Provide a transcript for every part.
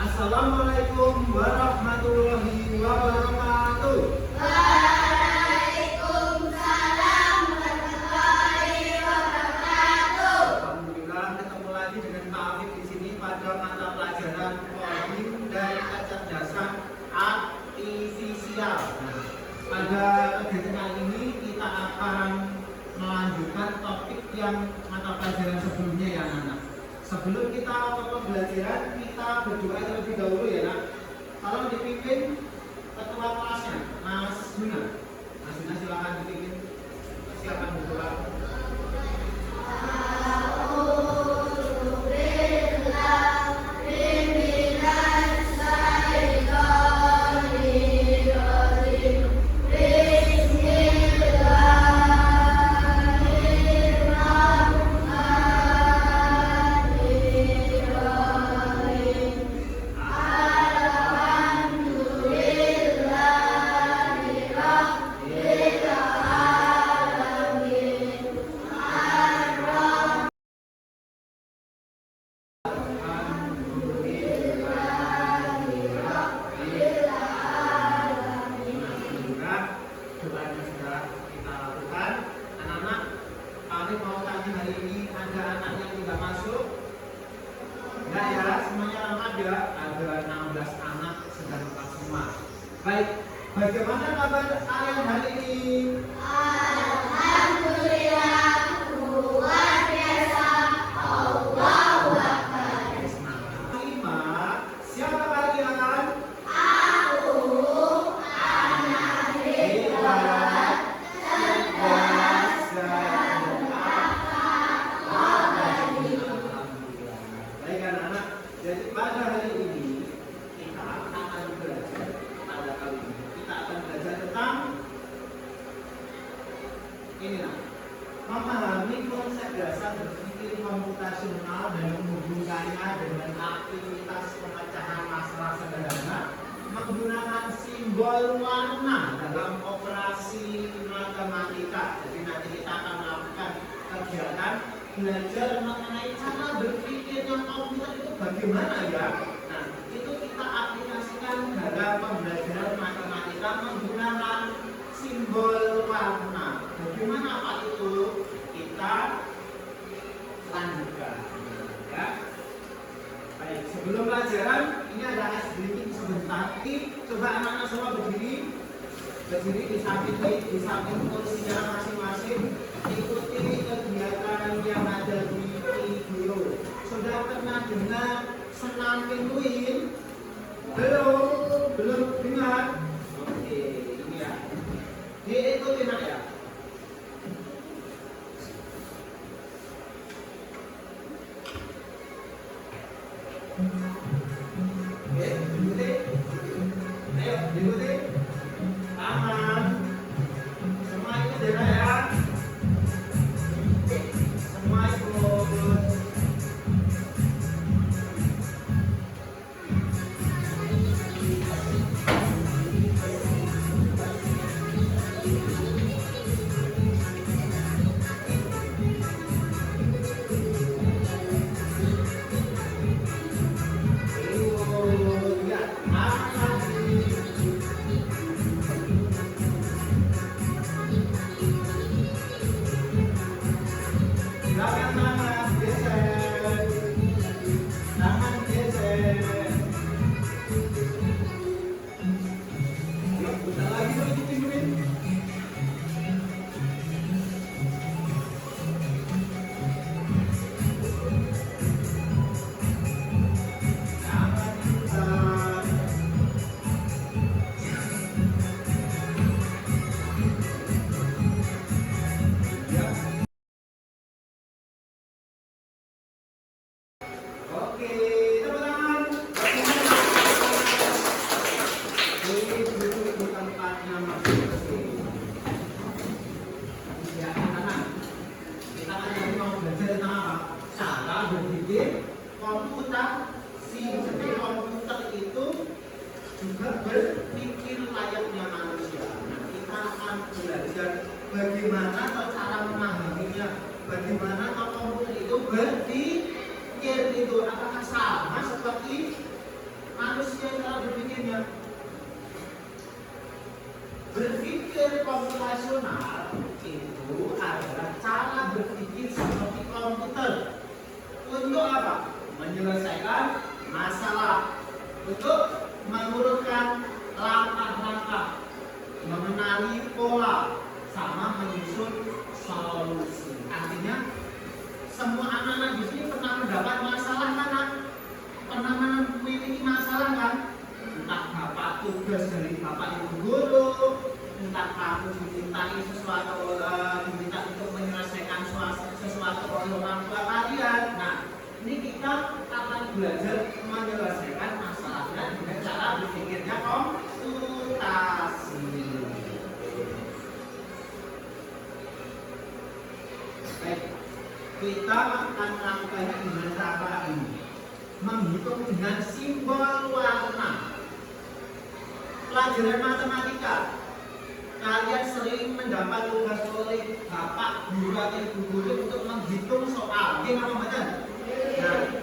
Assalamualaikum warahmatullahi wabarakatuh. Waalaikumsalam warahmatullahi wabarakatuh. Alhamdulillah ketemu lagi dengan Pak Afif di sini pada mata pelajaran coding dan kecerdasan artifisial. Pada kegiatan kali ini kita akan melanjutkan topik yang mata pelajaran sebelumnya ya anak. Sebelum kita ke pembelajaran, kita berdoa terlebih dahulu ya nak. Tolong dipimpin ketua kelasnya, Mas Juna. Mas Juna silakan dipimpin. Silakan berdoa. Baik, bagaimana kabar kalian hari ini? Alhamdulillah, luar biasa. Allahu Akbar. Siapa kalian? Aku, anak hebat, cerdas, dan Baik anak-anak, jadi pada hari ini kita akan belajar tentang ini lah, memahami konsep dasar berpikir komputasional dan menghubungkannya dengan aktivitas pemecahan masalah sederhana menggunakan simbol warna dalam operasi matematika. Jadi nanti kita akan melakukan kegiatan belajar mengenai cara berpikirnya komputer itu bagaimana ya. Nah, itu kita aplikasikan dalam pembelajaran matematika menggunakan simbol warna. Bagaimana Pak itu? Kita lanjutkan ya. Baik, sebelum pelajaran ini ada ice breaking sebentar. Coba anak-anak semua berdiri di samping kursinya masing-masing. Ikuti kegiatan yang ada di video. Sudah pernah dengar senam penguin? Belum dengar? Oke, ini ya. Diikuti nak ya. Oke, diikuti. Ayo, diikuti. Aman. Semua ikut ya. Semua ikut. operasional itu adalah cara berpikir seperti komputer. Untuk apa? Menyelesaikan masalah. Untuk mengurutkan langkah-langkah, mengenali pola, sama menyusun solusi. Artinya semua anak-anak di sini pernah mendapat masalah kan? Pernah memiliki masalah kan? Entah bapak tugas dari bapak ibu guru, entah kamu dimintai sesuatu, diminta untuk menyelesaikan sesuatu oleh orang tua kalian. Nah, ini kita akan belajar menyelesaikan masalahnya dengan cara berpikirnya komputasi. Baik, kita akan melakukannya dengan cara ini, menghitung dengan simbol warna. Pelajaran matematika, kalian sering mendapat tugas oleh bapak guru atau ibu guru untuk menghitung soal. Gimana betul? Nah,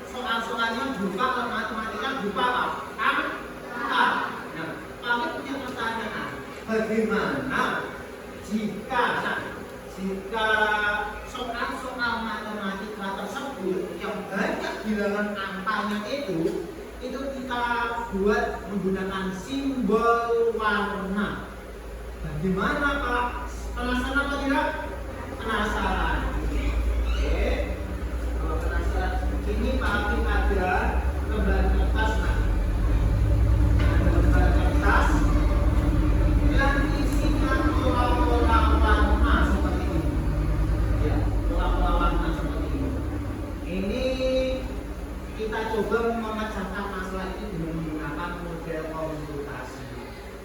soal-soalnya berupa matematika berupa apa? Angka. Nah, kalian punya pertanyaan, bagaimana jika soal-soal matematika tersebut yang banyak bilangan angkanya itu kita buat menggunakan simbol warna. Bagaimana Pak? Penasaran apa tidak? Penasaran. Oke. Kalau penasaran, ini Pak Hakim ada lembar kertas. Nah, ada lembar kertas yang isinya pola-pola warna seperti ini. Ya, pola-pola warna seperti ini. Ini kita coba memecahkan masalah ini dengan menggunakan model komputasi.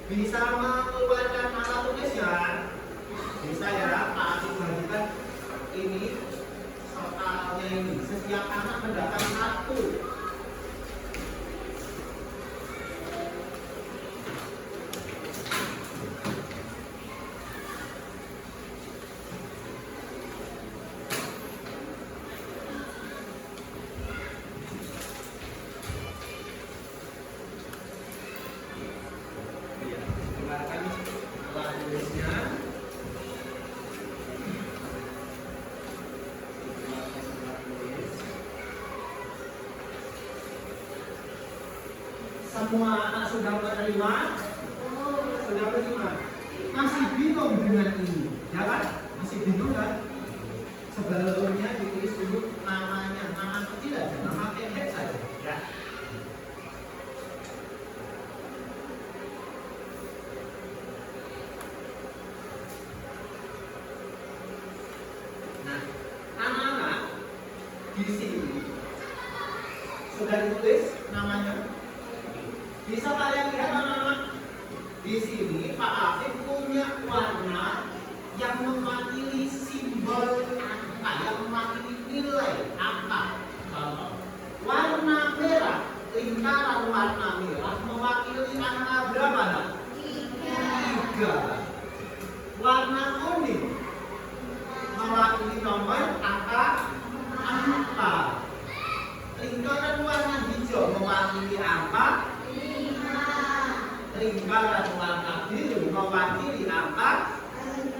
Bisa mengeluarkan mata tulis ya? Bisa ya, Pak Hakim bagikan ini soalnya ini. Setiap anak mendapat satu. Semua anak sudah menerima? Sudah menerima? Masih bingung dengan ini? Ya kan? Masih bingung kan? Sebelumnya ditulis dulu namanya, nama kecil aja, nama pendek saja ya. Nah, anak-anak di sini sudah ditulis namanya. Bisa kalian lihat anak-anak? Di sini Pak Afif punya warna yang mewakili simbol angka, yang mewakili nilai angka. Contoh, warna merah, lingkaran warna merah mewakili angka berapa? Nak? 3. Warna kuning mewakili nomor angka 4. Lingkaran warna hijau mewakili angka 5. Lingkaran warna biru mewakili angka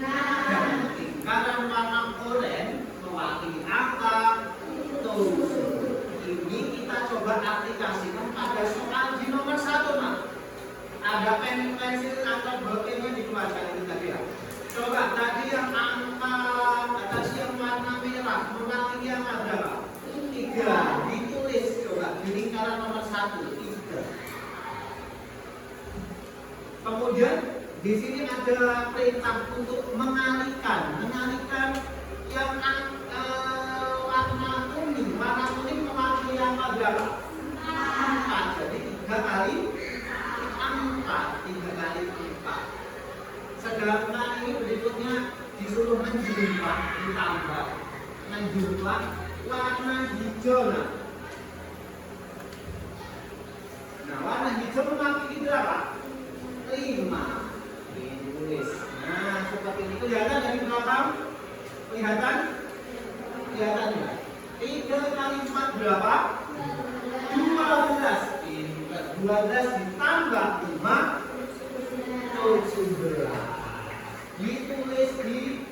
6. Dan lingkaran warna oranye mewakili angka 7. Ini kita coba aplikasikan pada soal di nomor 1, Mas. Ada pen, pensil atau bloknya dikeluarkan ini tadi ya. Coba tadi yang angka atas yang warna merah mewakili angka berapa? 3. Ditulis coba di lingkaran nomor 1, 3. Kemudian di sini ada perintah untuk mengalihkan yang warna kuning mewakili angka berapa? 4. Jadi 3 kali 4. Sedangkan ini berikutnya disuruh menjumlah, ditambah menjumlah warna hijau. Nah, warna hijau mewakili berapa? 5. Ditulis. Nah, seperti ini. Kelihatan dari belakang? Kelihatan? Kelihatan ya? 3 kali 4 berapa? 12. 12 ditambah 5, 17. ditulis di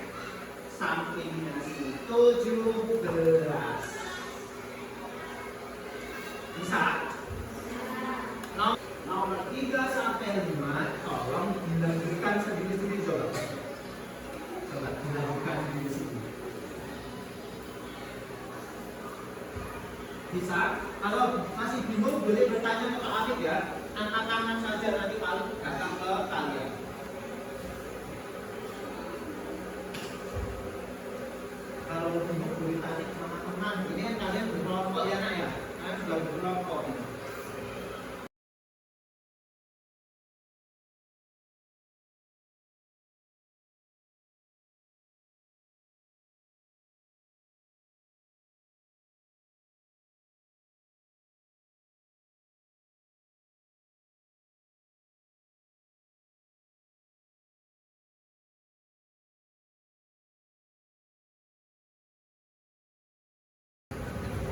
sampingnya sini 17. Bisa? Nomor 3 sampai 5 tolong dilanjutkan sendiri-sendiri coba. Coba dilanjutkan sendiri-sendiri. Bisa? Kalau masih bingung boleh bertanya ke Pak Afif ya. Angkat tangan saja nanti Pak Afif datang ke kalian. Kalau bingung boleh tanya ke teman-teman. Ini kan kalian berkelompok ya nak ya. Kalian sudah berkelompok ini.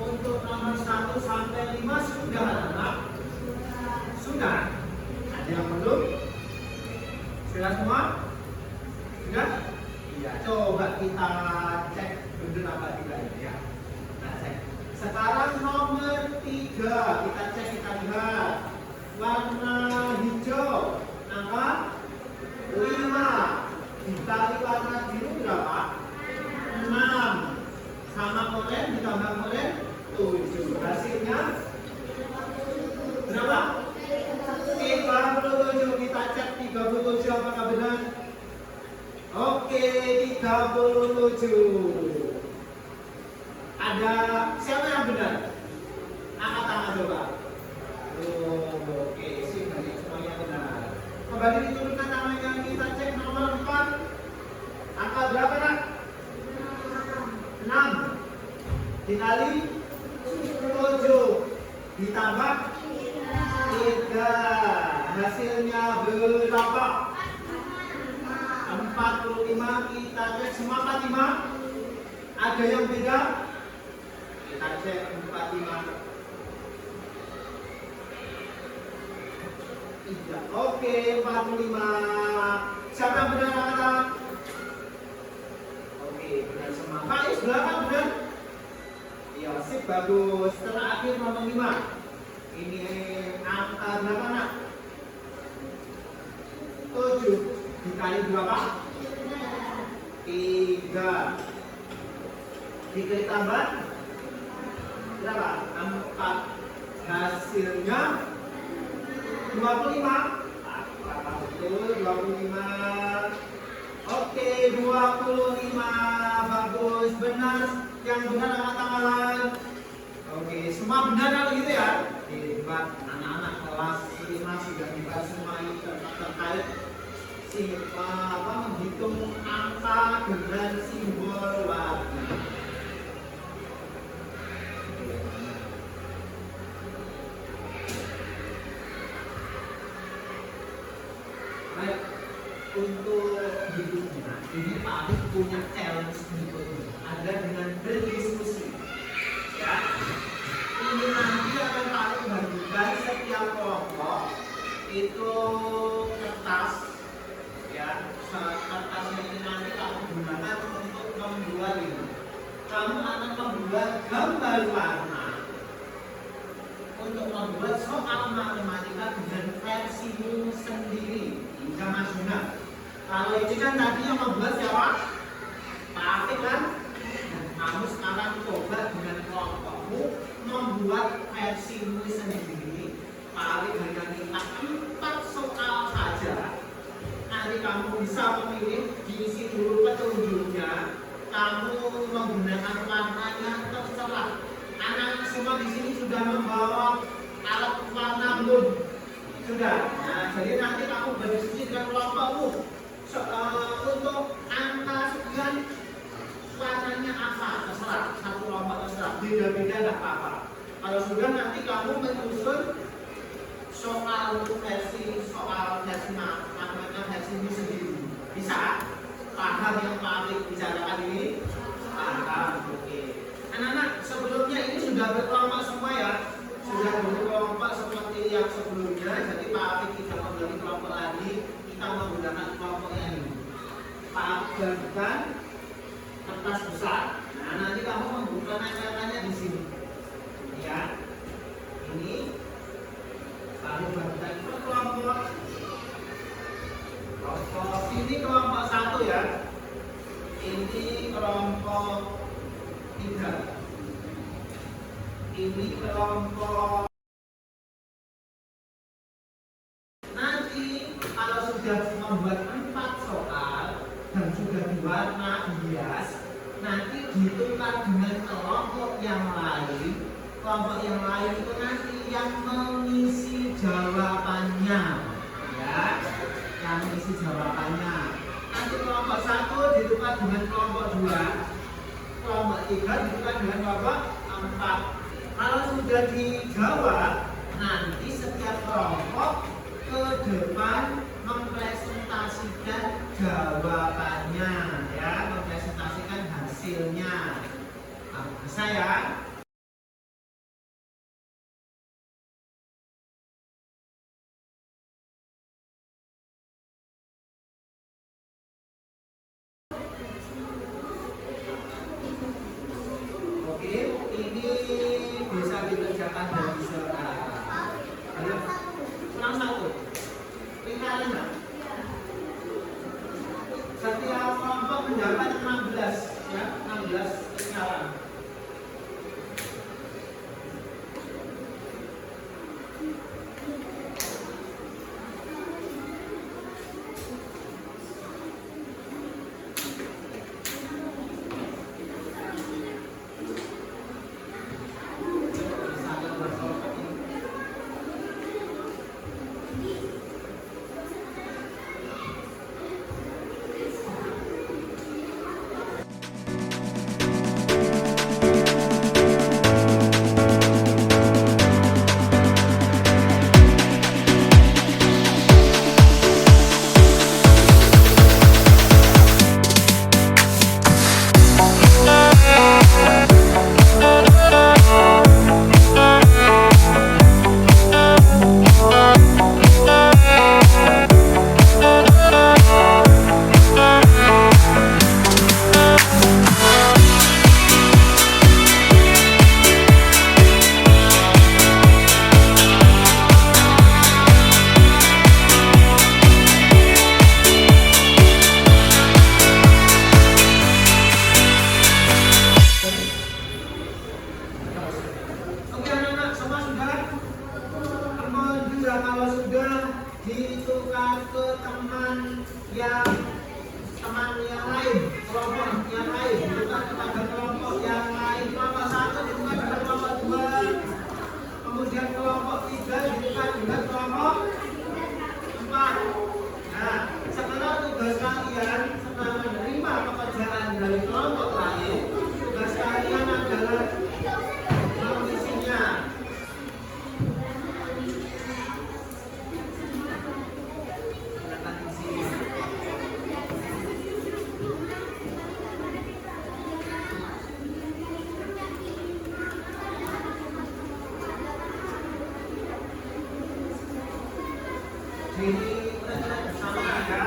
Untuk nomor 1 sampai 5 sudah anak? Sudah? Ada yang belum? Sudah semua? Sudah? Iya. Coba kita cek benar apa tidak ya. Kita cek. Sekarang nomor 3 kita cek, kita lihat warna hijau apa? 5 dikali warna biru berapa? 6 sama koren ditambah koren 7. Hasilnya berapa? 37. Kita cek 37 apakah benar? Oke, 37. Ada siapa yang benar? Angkat tangan coba. Oke, sih banyak semuanya benar. Kembali diturunkan tangannya, kita cek nomor 4. Angka berapa nak? 6 dikali 7 ditambah 3. Hasilnya berapa? 45. Kita cek semua 45. Ada yang beda? Kita cek 45. Iya. Oke, 45. Siapa yang benar kata? Oke, benar semua. Faiz berapa benar? Iya, sip, bagus. Terakhir nomor 5. Ini angka berapa nak? 7 dikali berapa? 3 dikali tambah berapa? 4. Hasilnya 25. Betul, 25. Oke, 25. Bagus, benar. Yang benar angkat tangan. Oke, semua benar kalau gitu ya. Hebat, anak-anak kelas 5 sudah dibahas semua ini terkait menghitung angka dengan simbol warna. Baik, untuk hidupnya ini Pak Arif punya challenge berikutnya. Ada dengan berdiskusi. Ya, ini nanti akan Pak Arif bagikan setiap kelompok itu kertas. Ya, kertasnya ini nanti kamu gunakan untuk membuat ini. Kamu akan membuat gambar warna untuk membuat soal matematika dengan versimu sendiri. Bisa Mas Yuna. Kalau ini kan tadi yang membuat siapa? Pak Afif kan? Dan kamu sekarang coba dengan kelompokmu membuat versimu sendiri. Pak Afif hanya minta 4 soal saja. Nanti kamu bisa memilih, diisi dulu petunjuknya. Kamu menggunakan warnanya terserah. Anak semua di sini sudah membawa alat warna belum? Sudah. Nah, jadi nanti kamu berdiskusi dengan kelompokmu untuk angka sekian warnanya apa? Terserah. Satu kelompok terserah. Beda-beda tidak apa-apa. Kalau sudah nanti kamu menyusun soal untuk versi namanya versimu sendiri. Bisa? Paham yang Pak Afif bicarakan ini? Paham. Oke. Anak-anak, sebelumnya ini sudah berkelompok semua ya. Sudah berkelompok seperti yang sebelumnya. Jadi Pak Afif tidak membagi kelompok lagi. Kita menggunakan kelompok yang ini. bagikan kertas besar. Nah, nanti kamu membuka katanya di sini. Ya. Ini lalu bagikan ke kelompok. Ini kelompok 1 ya. Ini kelompok 3. Ini kelompok. Nanti kalau sudah membuat 4 soal dan sudah diwarna hias, nanti ditukar dengan kelompok yang lain. Kelompok yang lain itu nanti yang mengisi jawabannya, ya, yang mengisi jawabannya. Nanti kelompok 1 ditukar dengan kelompok 2, kelompok 3 ditukar dengan kelompok 4. Kalau sudah dijawab, nanti setiap kelompok ke depan mempresentasikan jawabannya, ya, mempresentasikan hasilnya. Nah, bisa ya? Oke, ini bisa dikerjakan dari sekarang. Ayo, kurang 1. Tinggalin nggak? Setiap kelompok mendapat 16, ya, 16 lingkaran. Kalau sudah ditukar ke teman yang lain, kelompok yang lain, ditukar kepada kelompok yang lain. Kelompok 1 ditukar dengan kelompok 2, kemudian kelompok 3 ditukar dengan kelompok 4. Nah, sekarang tugas kalian setelah menerima pekerjaan dari kelompok lain, tugas kalian adalah mengisinya. Jadi kita bersama ya.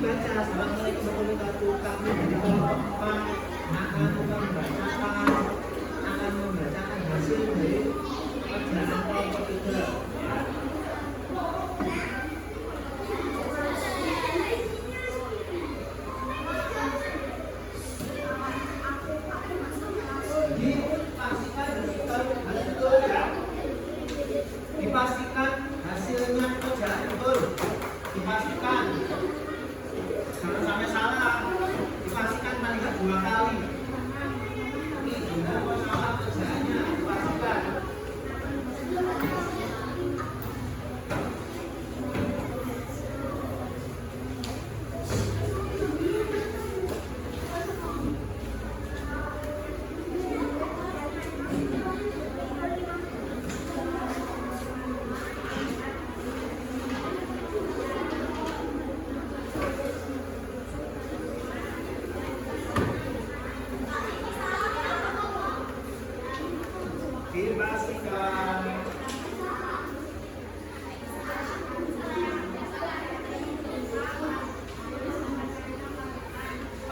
dibaca. Assalamualaikum warahmatullahi wabarakatuh. Kami dari kelompok 4 akan membacakan hasil dari pelajaran kelompok 3. Dipastikan hasilnya kerjaan betul. Dipastikan jangan sampai salah. Dipastikan paling nggak 2 kali. Ini benar kok salah kerjaannya. Dipastikan. Dipastikan.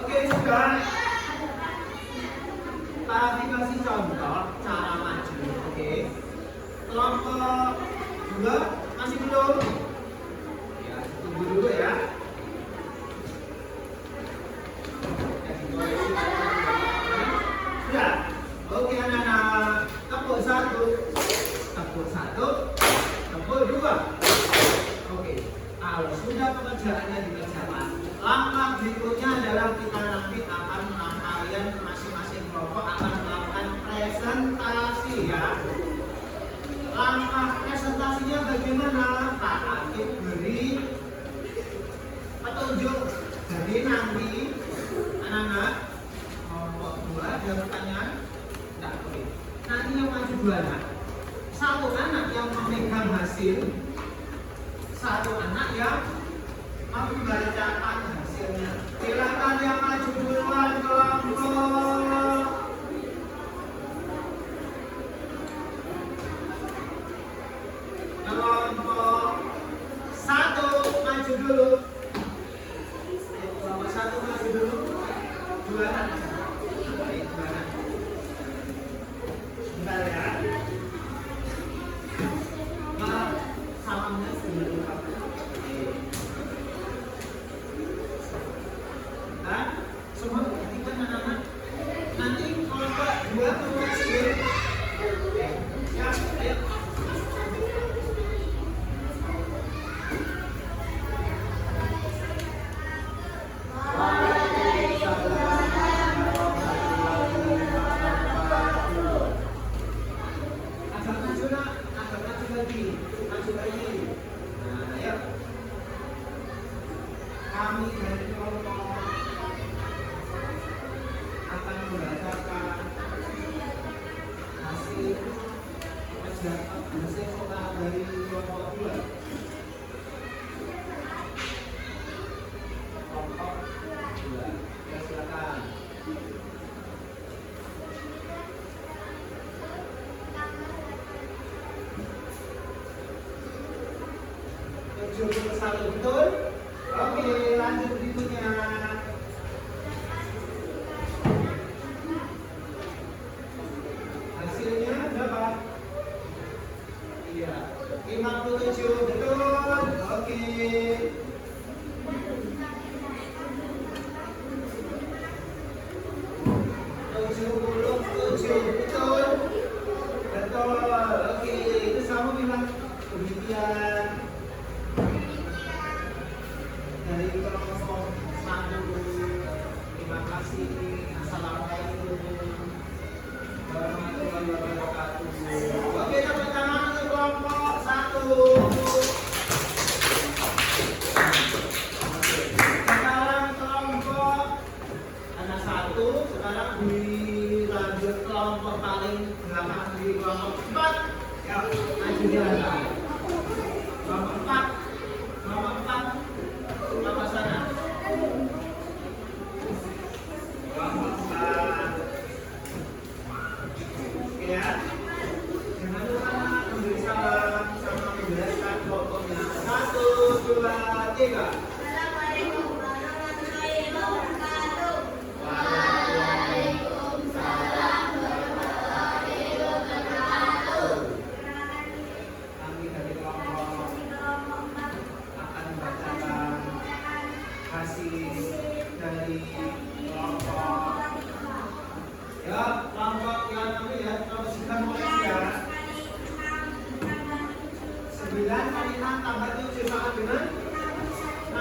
Oke, sudah. Tadi kasih contoh cara maju. Oke. Kelompok 2 masih belum? Ya, tunggu dulu ya. Sudah. Oke anak-anak. Tepuk 1, tepuk 1, tepuk 2. Oke, kalau sudah pekerjaannya dikerjakan, langkah berikutnya adalah kita nanti akan kalian masing-masing kelompok akan melakukan presentasi ya. Langkah presentasinya bagaimana? Pak Akif beri petunjuk. Jadi nanti anak-anak kelompok 2 ada pertanyaan? Tidak, oke. Nanti yang maju 2 anak. 1 anak yang memegang hasil, 1 anak yang membacakan hasilnya. Silakan yang maju duluan kelompok. Kelompok 1 maju dulu. Kelompok 1 maju dulu. 2 anak. Baik, 2 anak. Bentar ya. Salamnya sebelum apa? Nah, semua perhatikan anak-anak. Nanti kelompok 2 berhasil. Ya, ayo. Agak maju nak, agak maju lagi, maju lagi. Nah, ayo. Kami dari kelompok akan membacakan hasil sekolah dari kelompok 2. Kelompok 2. Ya, silakan. Satu betul. Oke, lanjut berikutnya. Hasilnya berapa? Iya, 57 betul. Oke. 77 betul. Betul. Oke, itu sama bilang demikian. Dari kelompok 1. Terima kasih. Assalamualaikum warahmatullahi wabarakatuh. Oke, tepuk tangan untuk kelompok 1. Sekarang kelompok ada 1. Sekarang dilanjut kelompok paling belakang di kelompok 4. Ya, maju jalan. Kelompok 4. Kelompok 4. Apa sana? Oke ya. Jangan lupa memberi salam sama menjelaskan pokoknya. 1, 2, 3. Assalamualaikum warahmatullahi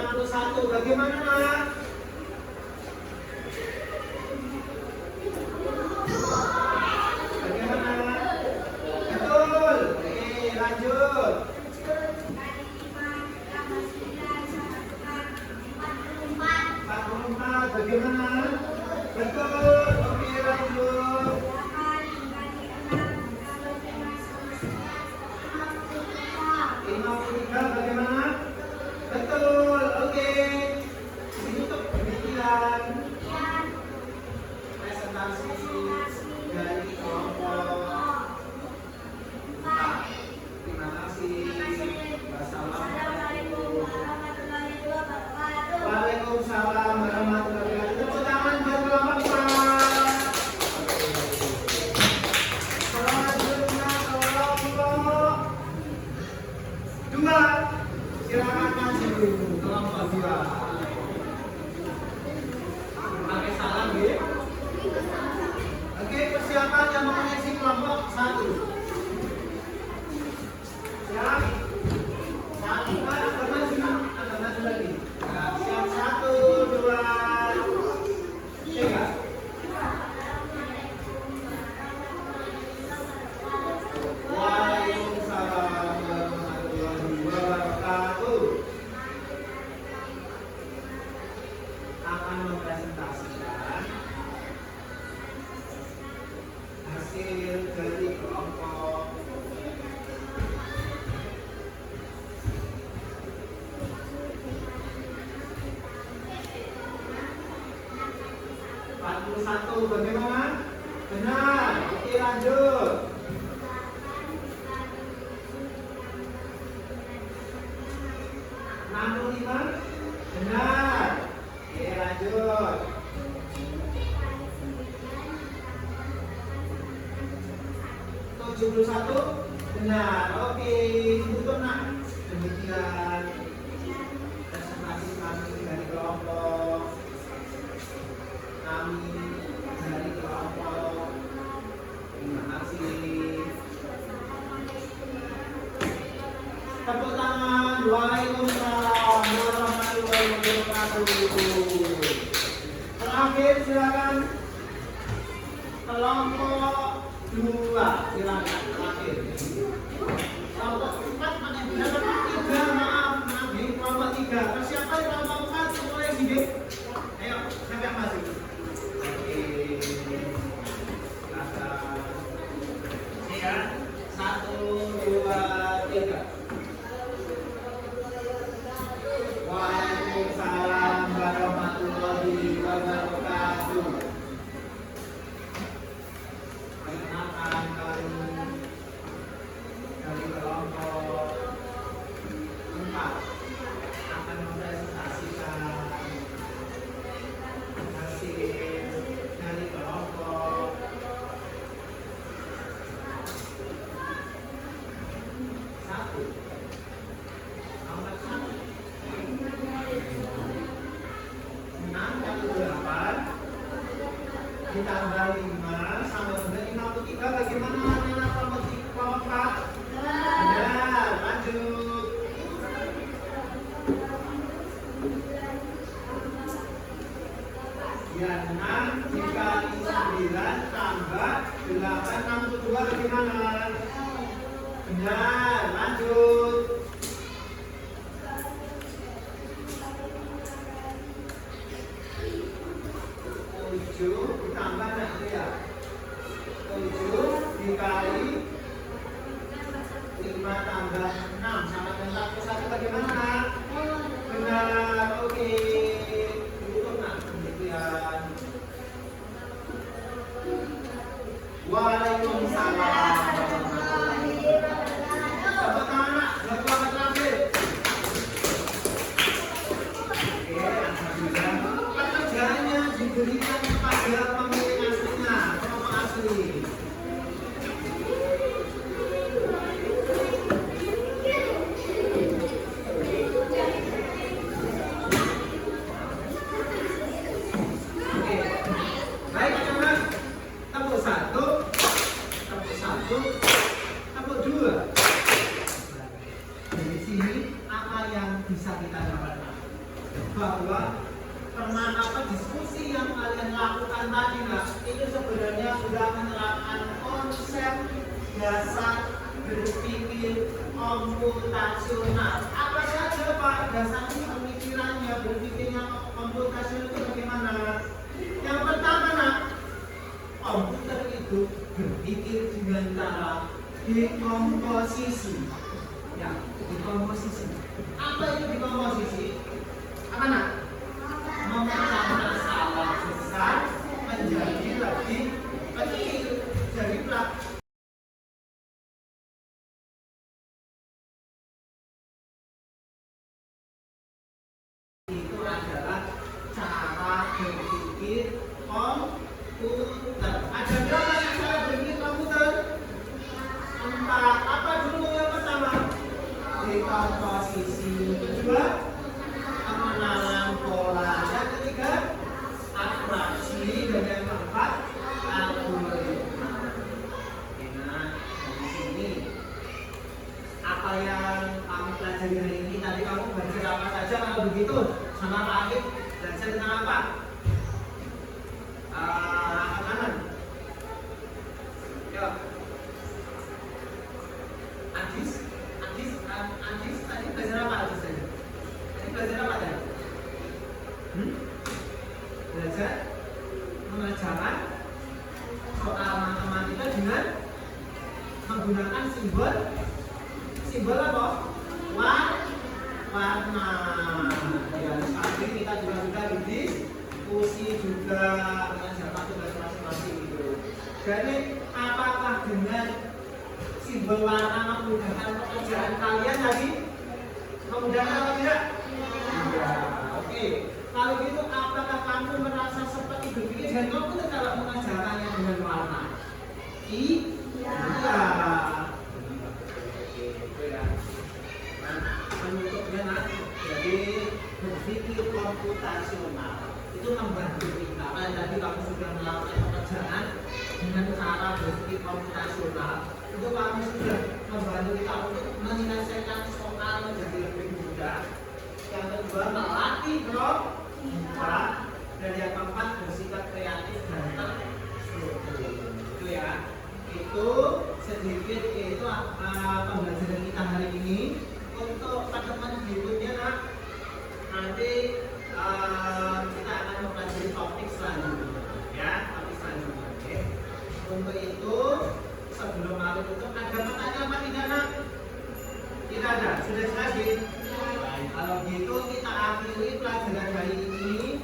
61. Bagaimana nak? Bagaimana? Betul. Oke, lanjut. 44. Bagaimana? Betul. Oke, lanjut. 53. Bagaimana? Betul. Oke. Ditutup demikian presentasi dari kelompok. Terima kasih. Wassalamualaikum. Waalaikumsalam warahmatullahi wabarakatuh. Tepuk tangan buat kelompok 4. Selanjutnya kelompok 2. Silakan maju kelompok 2. Pakai salam ya. Oke, persiapan yang mengoneksi kelompok 1. Siap. 1, agak maju lagi. Nah, siap 1, 2, 3. Waalaikumsalam warahmatullahi wabarakatuh. Akan mempresentasikan hasil dari kelompok 41. Bagaimana? Benar. Oke, lanjut. 65. Benar. Oke, lanjut. 71. Benar. Oke, tutup nak. Demikian presentasi kami dari kelompok Terima kasih. Tepuk tangan. Waalaikumsalam warahmatullahi wabarakatuh. Terakhir silakan kelompok 2. Silakan terakhir. Kelompok 4 mana yang benar? 3. Maaf nih, kelompok 3. Persiapan kelompok 4 mulai sini. Ayo, siapa yang masuk? Oke. Ya, 1, 2, 3. Waalaikumsalam warahmatullahi wabarakatuh. Perkenalkan kami dari kelompok 4 akan mempresentasikan hasil dari kelompok 1. Nomor 1. 68 ditambah 5 sama dengan 53. Bagaimana anak kelompok 4? Benar. Lanjut. Ya, 6 dikali 9 tambah 8 62. Bagaimana? Benar. Lanjut. 7 ditambah nanti ya. 7 dikali 5 tambah 6 sama dengan 41. Bagaimana? Benar. Oke. Tutup nak. Demikian. Waalaikumsalam. Tepuk tangan nak. Buat kelompok terakhir. Oke, alhamdulillah. Pekerjaannya diberikan kepada pemilik aslinya, kelompok asli. Oke, baik teman-teman. Tepuk 1, tepuk 1, tepuk 2. Dari sini apa yang bisa kita dapatkan? bahwa pernah apa diskusi yang kalian lakukan tadi nak, itu sebenarnya sudah menerapkan konsep dasar berpikir komputasional. Apa saja Pak dasarnya pemikirannya, berpikirnya komputasional itu bagaimana? Yang pertama nak, komputer itu berpikir dengan cara dekomposisi. Ya, dekomposisi. Apa itu dekomposisi? Apa nak? Memecah masalah besar menjadi lebih kecil. Jadi itu adalah cara berpikir komputer. Ada berapa yang cara berpikir komputer? 4. Apa dulu yang pertama? Dekomposisi. Kedua, pengenalan pola. Yang ketiga, abstraksi. Dan yang keempat, algoritma. Nah, di sini apa yang kami pelajari hari ini, tadi kamu belajar apa saja kalau begitu? Sama Pak Akif belajar tentang apa? Kanan. Yuk. Adis tadi belajar apa Adis tadi? Tadi belajar apa tadi? Belajar mengerjakan soal matematika dengan menggunakan simbol apa? Warna. Ya, sekarang kita juga sudah diskusi juga mengerjakan tugas masing-masing itu. Jadi apakah dengan simbol warna memudahkan pekerjaan kalian tadi? Memudahkan atau tidak? Iya. Oke. Kalau gitu apakah kamu merasa seperti berpikir dan komputer kalau mengerjakannya dengan warna? Iya. Penutupnya nanti jadi berpikir komputasional itu membantu kita. Tadi kamu sudah melakukan pekerjaan dengan cara berpikir komputasional, itu kamu sudah membantu kita untuk menyelesaikan soal menjadi lebih mudah. Yang kedua, melatih logika, dan yang keempat bersikap kreatif dan terstruktur. Itu ya. Itu sedikit itu pembelajaran kita hari ini. Untuk pertemuan berikutnya nanti kita akan mempelajari topik selanjutnya, ya, topik selanjutnya. Oke. Untuk itu sebelum malam itu ada pertanyaan apa tidak nak? Tidak ada, sudah jelas. Kalau gitu kita akhiri pelajaran hari ini.